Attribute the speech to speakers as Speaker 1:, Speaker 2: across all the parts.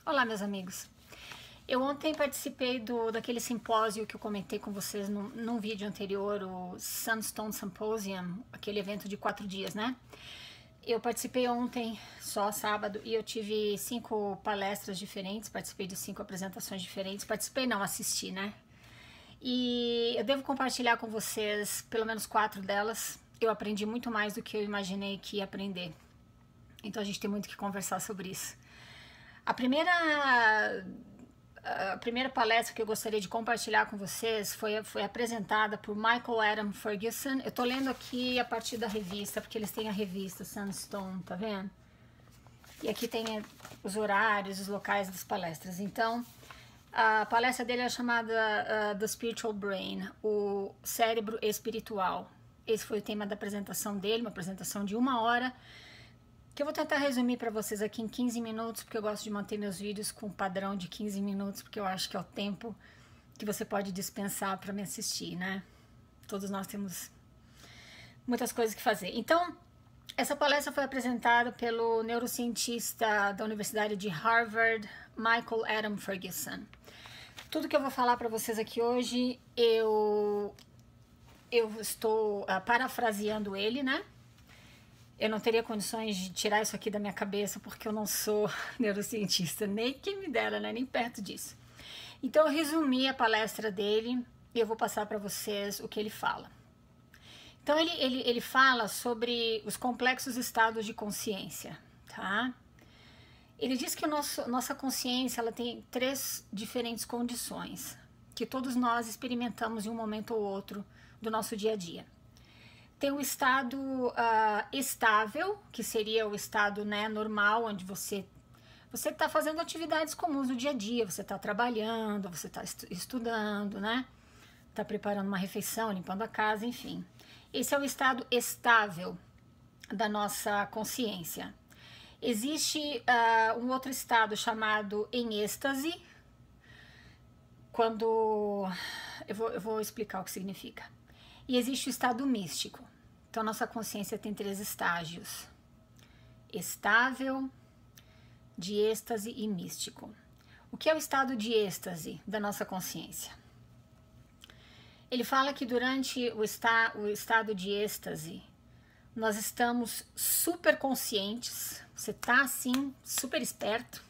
Speaker 1: Olá, meus amigos. Eu ontem participei daquele simpósio que eu comentei com vocês num vídeo anterior, o Sunstone Symposium, aquele evento de 4 dias, né? Eu participei ontem, só sábado, e eu tive 5 palestras diferentes, participei de 5 apresentações diferentes. Participei não, assisti, né? E eu devo compartilhar com vocês pelo menos 4 delas. Eu aprendi muito mais do que eu imaginei que ia aprender. Então a gente tem muito que conversar sobre isso. A primeira palestra que eu gostaria de compartilhar com vocês foi apresentada por Michael Adam Ferguson. Eu tô lendo aqui a partir da revista, porque eles têm a revista Sunstone, tá vendo? E aqui tem os horários, os locais das palestras. Então, a palestra dele é chamada The Spiritual Brain, o cérebro espiritual. Esse foi o tema da apresentação dele, uma apresentação de 1 hora, que eu vou tentar resumir para vocês aqui em 15 minutos, porque eu gosto de manter meus vídeos com um padrão de 15 minutos, porque eu acho que é o tempo que você pode dispensar para me assistir, né? Todos nós temos muitas coisas que fazer. Então, essa palestra foi apresentada pelo neurocientista da Universidade de Harvard, Michael Adam Ferguson. Tudo que eu vou falar para vocês aqui hoje, eu estou parafraseando ele, né? Eu não teria condições de tirar isso aqui da minha cabeça, porque eu não sou neurocientista, nem quem me dera, né? Nem perto disso. Então, eu resumi a palestra dele e eu vou passar para vocês o que ele fala. Então, ele fala sobre os complexos estados de consciência, tá? Ele diz que nossa consciência ela tem 3 diferentes condições, que todos nós experimentamos em um momento ou outro do nosso dia a dia. Tem o estado estável, que seria o estado, né, normal, onde você está fazendo atividades comuns do dia a dia, você está trabalhando, você está estudando, né? Está preparando uma refeição, limpando a casa, enfim. Esse é o estado estável da nossa consciência. Existe um outro estado chamado em êxtase, quando... Eu vou explicar o que significa. E existe o estado místico. Então, nossa consciência tem 3 estágios: estável, de êxtase e místico. O que é o estado de êxtase da nossa consciência? Ele fala que durante o estado de êxtase, nós estamos super conscientes, você está assim, super esperto,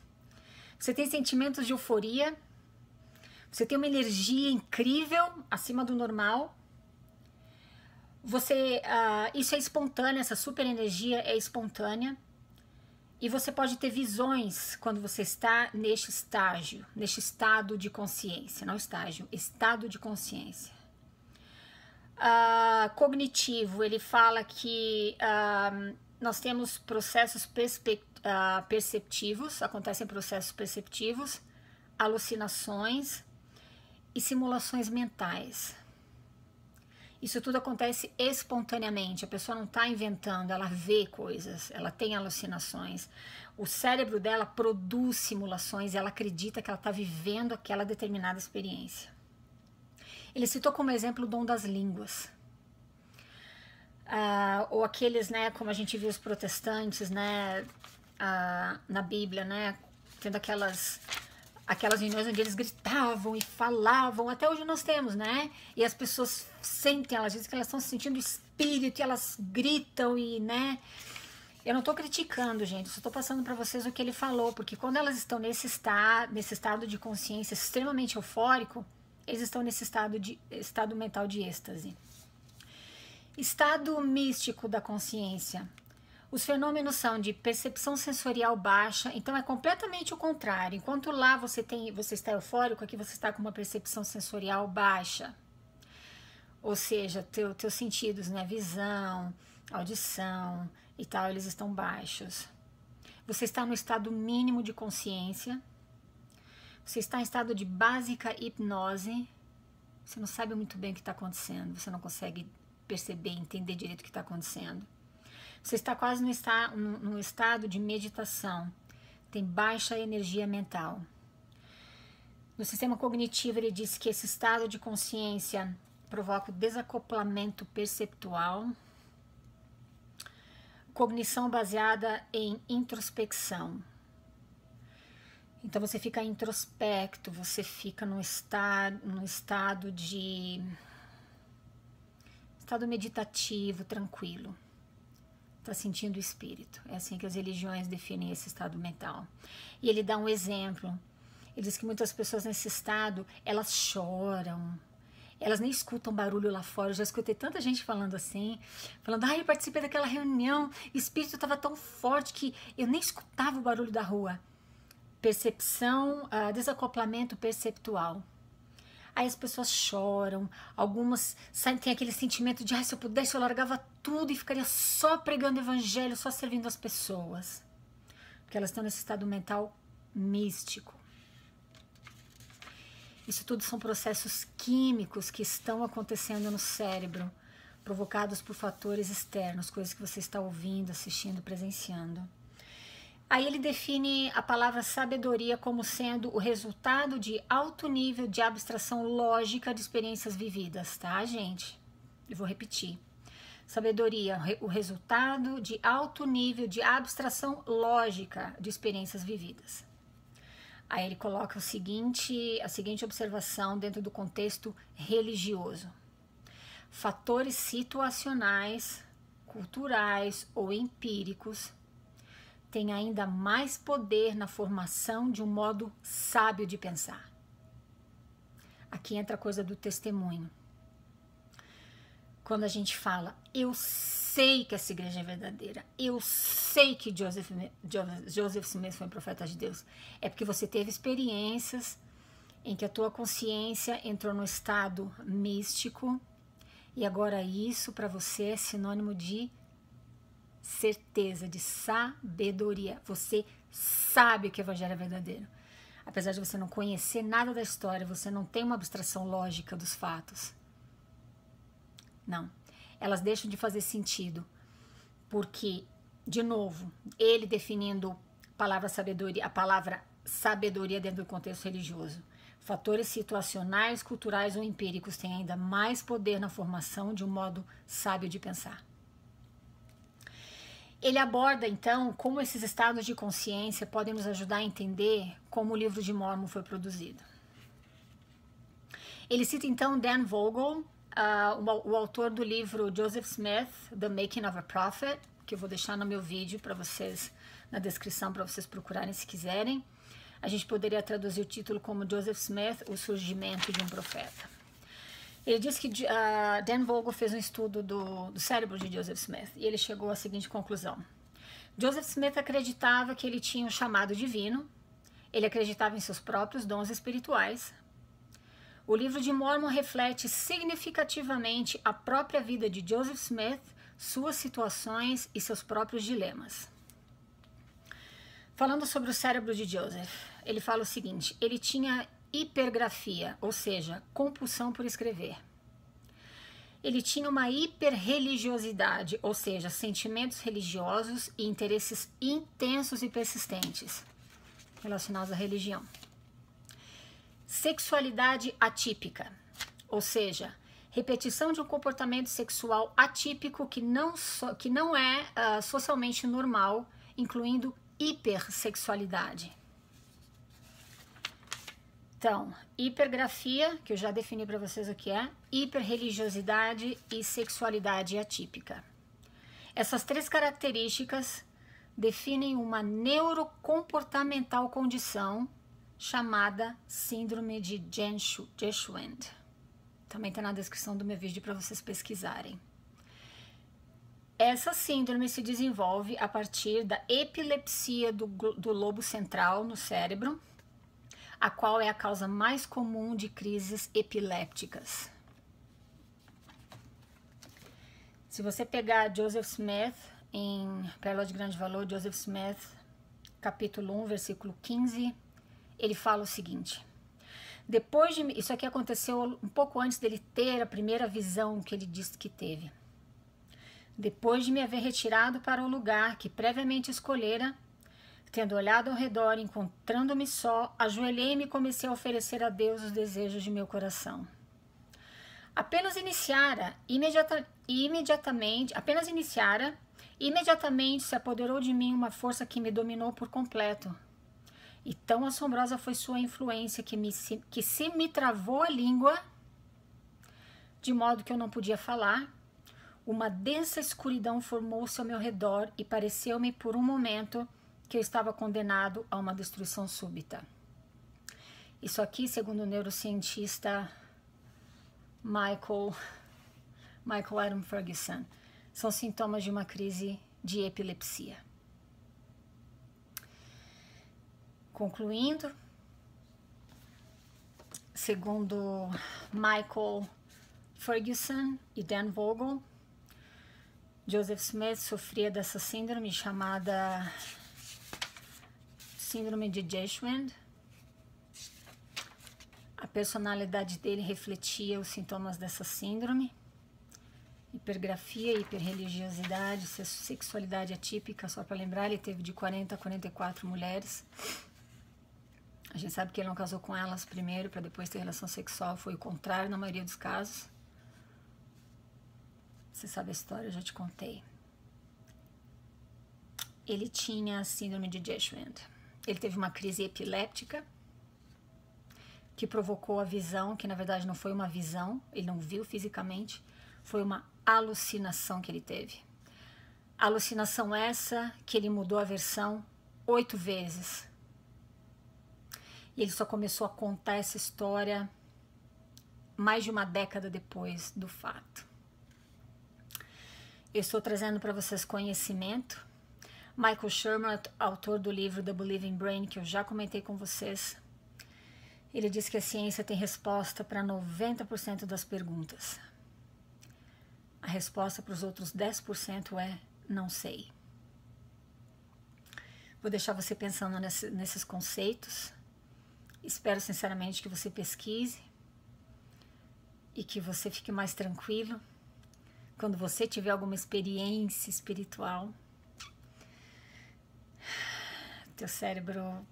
Speaker 1: você tem sentimentos de euforia, você tem uma energia incrível, acima do normal. Isso é espontâneo, essa super energia é espontânea. E você pode ter visões quando você está neste estágio, neste estado de consciência, não estágio, estado de consciência. Cognitivo, ele fala que nós temos processos perceptivos, acontecem processos perceptivos, alucinações e simulações mentais. Isso tudo acontece espontaneamente, a pessoa não está inventando, ela vê coisas, ela tem alucinações. O cérebro dela produz simulações e ela acredita que ela está vivendo aquela determinada experiência. Ele citou como exemplo o dom das línguas. Ou aqueles, né, como a gente viu os protestantes, né, na Bíblia, né, tendo aquelas reuniões onde eles gritavam e falavam, até hoje nós temos, né? E as pessoas sentem, elas dizem que elas estão sentindo espírito e elas gritam e, né? Eu não estou criticando, gente, só estou passando para vocês o que ele falou, porque quando elas estão nesse estado de consciência extremamente eufórico, eles estão nesse estado mental de êxtase. Estado místico da consciência. Os fenômenos são de percepção sensorial baixa, então é completamente o contrário. Enquanto lá você está eufórico, aqui você está com uma percepção sensorial baixa. Ou seja, teus sentidos, né, visão, audição e tal, eles estão baixos. Você está no estado mínimo de consciência. Você está em estado de básica hipnose. Você não sabe muito bem o que está acontecendo, você não consegue perceber, entender direito o que está acontecendo. Você está quase num estado de meditação, tem baixa energia mental. No sistema cognitivo, ele diz que esse estado de consciência provoca o desacoplamento perceptual, cognição baseada em introspecção. Então você fica introspecto, você fica num estado meditativo, tranquilo. Está sentindo o espírito. É assim que as religiões definem esse estado mental. E ele dá um exemplo. Ele diz que muitas pessoas nesse estado, elas choram, elas nem escutam barulho lá fora. Eu já escutei tanta gente falando assim, falando, eu participei daquela reunião, o espírito estava tão forte que eu nem escutava o barulho da rua. Percepção, desacoplamento perceptual. Aí as pessoas choram, algumas têm aquele sentimento de, se eu pudesse eu largava tudo e ficaria só pregando o evangelho, só servindo as pessoas. Porque elas estão nesse estado mental místico. Isso tudo são processos químicos que estão acontecendo no cérebro, provocados por fatores externos, coisas que você está ouvindo, assistindo, presenciando. Aí ele define a palavra sabedoria como sendo o resultado de alto nível de abstração lógica de experiências vividas, tá, gente? Eu vou repetir. Sabedoria, o resultado de alto nível de abstração lógica de experiências vividas. Aí ele coloca a seguinte observação dentro do contexto religioso. Fatores situacionais, culturais ou empíricos têm ainda mais poder na formação de um modo sábio de pensar. Aqui entra a coisa do testemunho. Quando a gente fala, eu sei que essa igreja é verdadeira, eu sei que Joseph Smith foi um profeta de Deus, é porque você teve experiências em que a tua consciência entrou no estado místico e agora isso para você é sinônimo de certeza, de sabedoria. Você sabe que o evangelho é verdadeiro. Apesar de você não conhecer nada da história, você não tem uma abstração lógica dos fatos. Não. Elas deixam de fazer sentido. Porque, de novo, ele definindo a palavra sabedoria dentro do contexto religioso. Fatores situacionais, culturais ou empíricos têm ainda mais poder na formação de um modo sábio de pensar. Ele aborda, então, como esses estados de consciência podem nos ajudar a entender como o livro de Mórmon foi produzido. Ele cita, então, Dan Vogel, o autor do livro Joseph Smith, The Making of a Prophet, que eu vou deixar no meu vídeo para vocês, na descrição, para vocês procurarem se quiserem. A gente poderia traduzir o título como Joseph Smith, o surgimento de um profeta. Ele diz que Dan Vogel fez um estudo do cérebro de Joseph Smith e ele chegou à seguinte conclusão. Joseph Smith acreditava que ele tinha um chamado divino, ele acreditava em seus próprios dons espirituais. O livro de Mórmon reflete significativamente a própria vida de Joseph Smith, suas situações e seus próprios dilemas. Falando sobre o cérebro de Joseph, ele fala o seguinte, ele tinha hipergrafia, ou seja, compulsão por escrever. Ele tinha uma hiperreligiosidade, ou seja, sentimentos religiosos e interesses intensos e persistentes relacionados à religião. Sexualidade atípica, ou seja, repetição de um comportamento sexual atípico que não é socialmente normal, incluindo hipersexualidade. Então, hipergrafia, que eu já defini para vocês o que é, hiperreligiosidade e sexualidade atípica. Essas três características definem uma neurocomportamental condição chamada Síndrome de Geschwind. Também está na descrição do meu vídeo para vocês pesquisarem. Essa síndrome se desenvolve a partir da epilepsia do lobo central no cérebro, a qual é a causa mais comum de crises epilépticas. Se você pegar Joseph Smith, em Pérola de Grande Valor, Joseph Smith, capítulo 1, versículo 15, ele fala o seguinte, isso aqui aconteceu um pouco antes dele ter a primeira visão que ele disse que teve. Depois de me haver retirado para o lugar que previamente escolhera, tendo olhado ao redor, encontrando-me só, ajoelhei-me e comecei a oferecer a Deus os desejos de meu coração. Apenas iniciara, imediatamente se apoderou de mim uma força que me dominou por completo. E tão assombrosa foi sua influência que se me travou a língua, de modo que eu não podia falar. Uma densa escuridão formou-se ao meu redor e pareceu-me por um momento que eu estava condenado a uma destruição súbita. Isso aqui, segundo o neurocientista Michael Adam Ferguson, são sintomas de uma crise de epilepsia. Concluindo, segundo Michael Ferguson e Dan Vogel, Joseph Smith sofria dessa síndrome chamada síndrome de Geschwind. A personalidade dele refletia os sintomas dessa síndrome: hipergrafia, hiperreligiosidade, sexualidade atípica. Só para lembrar, ele teve de 40 a 44 mulheres. A gente sabe que ele não casou com elas primeiro para depois ter relação sexual. Foi o contrário na maioria dos casos. Você sabe a história, eu já te contei. Ele tinha síndrome de Geschwind. Ele teve uma crise epiléptica que provocou a visão, que na verdade não foi uma visão, ele não viu fisicamente, foi uma alucinação que ele teve. Alucinação essa que ele mudou a versão 8 vezes. E ele só começou a contar essa história mais de uma década depois do fato. Eu estou trazendo para vocês conhecimento. Michael Shermer, autor do livro The Believing Brain, que eu já comentei com vocês, ele diz que a ciência tem resposta para 90% das perguntas. A resposta para os outros 10% é não sei. Vou deixar você pensando nesses conceitos. Espero sinceramente que você pesquise e que você fique mais tranquilo quando você tiver alguma experiência espiritual. Teu cérebro,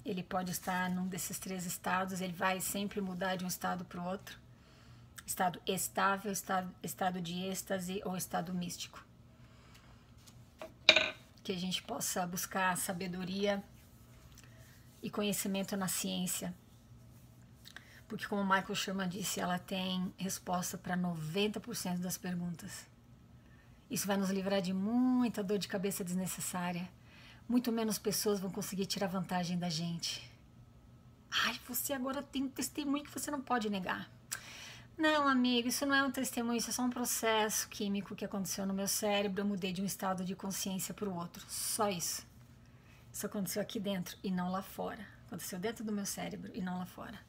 Speaker 1: ele pode estar num desses 3 estados, ele vai sempre mudar de um estado para o outro. Estado estável, estado de êxtase ou estado místico. Que a gente possa buscar sabedoria e conhecimento na ciência. Porque, como Michael Sherman disse, ela tem resposta para 90% das perguntas. Isso vai nos livrar de muita dor de cabeça desnecessária. Muito menos pessoas vão conseguir tirar vantagem da gente. Ai, você agora tem um testemunho que você não pode negar. Não, amigo, isso não é um testemunho, isso é só um processo químico que aconteceu no meu cérebro. Eu mudei de um estado de consciência para o outro. Só isso. Isso aconteceu aqui dentro e não lá fora. Aconteceu dentro do meu cérebro e não lá fora.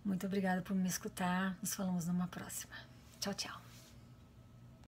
Speaker 1: Muito obrigada por me escutar. Nos falamos numa próxima. Tchau, tchau.